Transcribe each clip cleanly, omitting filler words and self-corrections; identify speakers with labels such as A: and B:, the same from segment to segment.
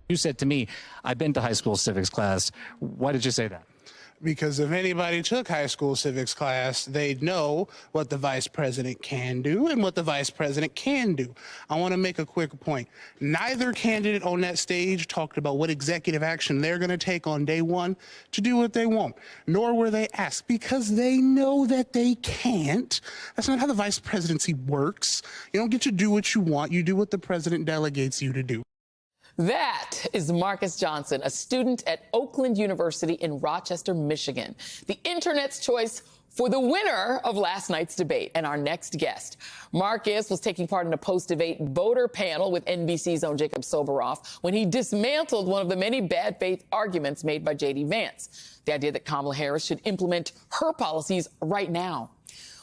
A: You said to me, I've been to high school civics class. Why did you say that?
B: Because if anybody took high school civics class, they'd know what the vice president can do and what the vice president can do. I want to make a quick point. Neither candidate on that stage talked about what executive action they're going to take on day one to do what they want, nor were they asked, because they know that they can't. That's not how the vice presidency works. You don't get to do what you want. You do what the president delegates you to do.
C: That is Marcus Johnson, a student at Oakland University in Rochester, Michigan, the internet's choice for the winner of last night's debate and our next guest. Marcus was taking part in a post-debate voter panel with NBC's own Jacob Soboroff when he dismantled one of the many bad faith arguments made by J.D. Vance, the idea that Kamala Harris should implement her policies right now.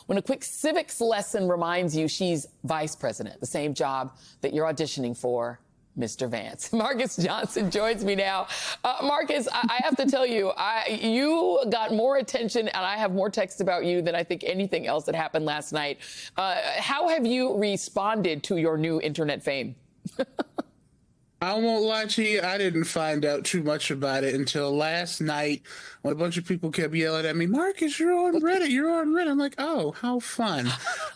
C: When a quick civics lesson reminds you she's vice president, the same job that you're auditioning for, Mr. Vance. Marcus Johnson joins me now. Marcus, I have to tell you, you got more attention and I have more texts about you than I think anything else that happened last night. How have you responded to your new internet fame?
B: I won't lie to you, I didn't find out too much about it until last night when a bunch of people kept yelling at me, Marcus, you're on Reddit, you're on Reddit. I'm like, oh, how fun.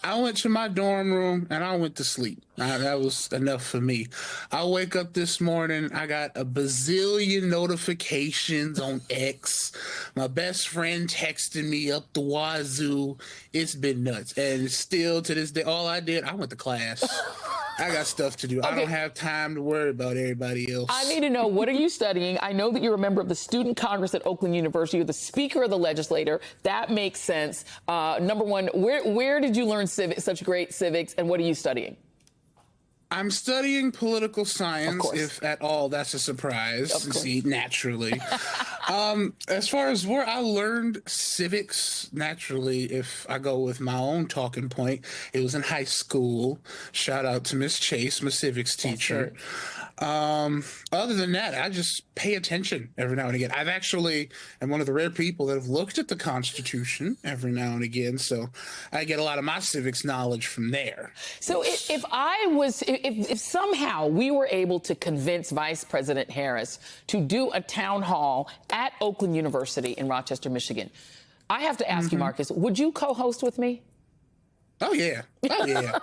B: I went to my dorm room and I went to sleep. That was enough for me. I wake up this morning, I got a bazillion notifications on X. My best friend texted me up the wazoo. It's been nuts. And still to this day, all I did, I went to class. I got stuff to do. Okay. I don't have time to worry about everybody else.
C: I need to know, what are you studying? I know that you're a member of the Student Congress at Oakland University. You're the Speaker of the Legislature. That makes sense. Number one, where did you learn such great civics, and what are you studying?
B: I'm studying political science, if at all that's a surprise. See, naturally. As far as where I learned civics, naturally, if I go with my own talking point, it was in high school. Shout out to Miss Chase, my civics teacher. Other than that, I just pay attention every now and again. I've actually am one of the rare people that have looked at the Constitution every now and again, so I get a lot of my civics knowledge from there.
C: So if somehow we were able to convince Vice President Harris to do a town hall at Oakland University in Rochester, Michigan, I have to ask you, Marcus, would you co-host with me?
B: Oh, yeah. Oh, yeah.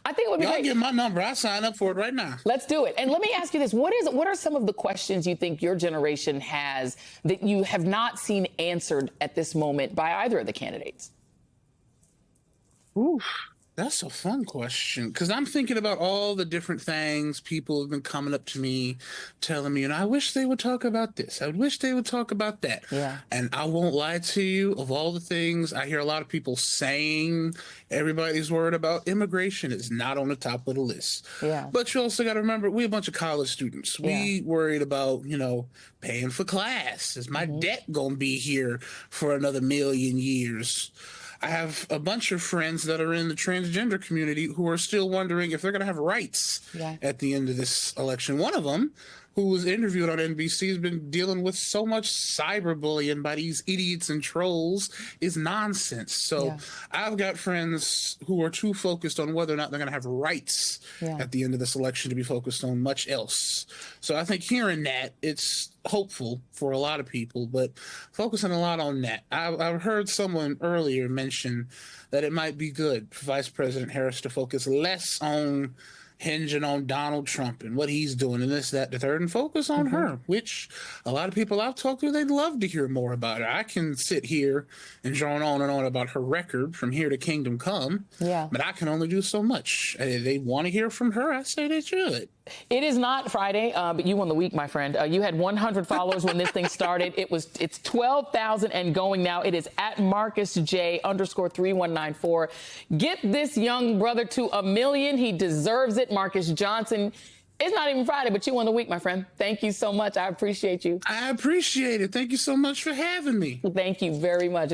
C: I think it would be great.
B: I'll get my number. I'll sign up for it right now.
C: Let's do it. And let me ask you this. What are some of the questions you think your generation has that you have not seen answered at this moment by either of the candidates?
B: Oof. That's a fun question, because I'm thinking about all the different things people have been coming up to me, telling me, and I wish they would talk about this. I wish they would talk about that.
C: Yeah.
B: And I won't lie to you, of all the things I hear a lot of people saying, everybody's worried about immigration is not on the top of the list.
C: Yeah.
B: But you also got to remember, we a bunch of college students. We worried about, paying for class. Is my debt going to be here for another million years? I have a bunch of friends that are in the transgender community who are still wondering if they're going to have rights at the end of this election. One of them, who was interviewed on NBC, has been dealing with so much cyberbullying by these idiots and trolls is nonsense. So I've got friends who are too focused on whether or not they're going to have rights at the end of this election to be focused on much else. So I think hearing that, it's hopeful for a lot of people, but focusing a lot on that. I've heard someone earlier mention that it might be good for Vice President Harris to focus less on hinging on Donald Trump and what he's doing and this, that, the third, and focus on her, which a lot of people I've talked to, they'd love to hear more about her. I can sit here and drone on and on about her record from here to Kingdom Come, but I can only do so much. They want to hear from her. I say they should.
C: It is not Friday, but you won the week, my friend. You had 100 followers when this thing started. It's 12,000 and going now. It is at @MarcusJ_3194. Get this young brother to 1 million. He deserves it. Marcus Johnson. It's not even Friday, but you won the week, my friend. Thank you so much. I appreciate you.
B: I appreciate it. Thank you so much for having me.
C: Thank you very much.